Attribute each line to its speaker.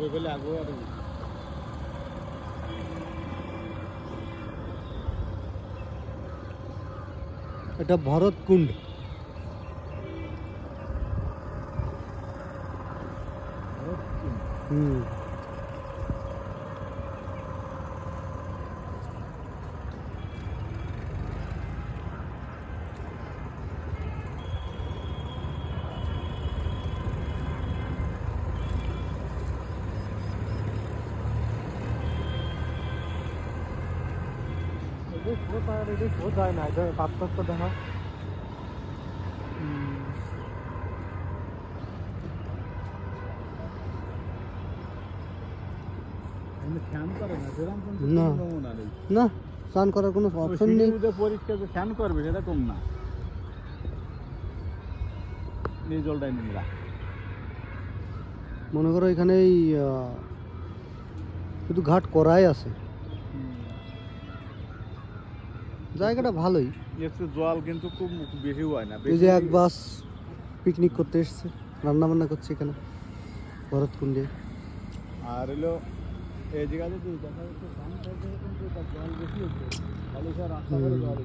Speaker 1: ওই বলে আগো আর
Speaker 2: এটা ভরতকুণ্ড। হুম, কোথায় না পার্থক্য দেখা।
Speaker 1: ফ্যান করে না সেরকম
Speaker 2: না
Speaker 1: নমুনা নেই।
Speaker 2: না, স্নান করার কোনো অপশন নেই।
Speaker 1: পরিষ্কার যে ফ্যান করবে সেটা কম না, এই জলটাই নোংরা।
Speaker 2: মনে করো এখানে এই শুধু ঘাট করাই আছে, জায়গাটা ভালোই।
Speaker 1: একটু জল কিন্তু খুব বেশি হয় না।
Speaker 2: এই যে এক বাস পিকনিক করতে এসছে, রান্না বান্না করছে এখানে ভরতকুণ্ডে।
Speaker 1: আর হলো এই জায়গাতে দেখা যাচ্ছে জল বেশি হচ্ছে, খালি রাস্তা করে জল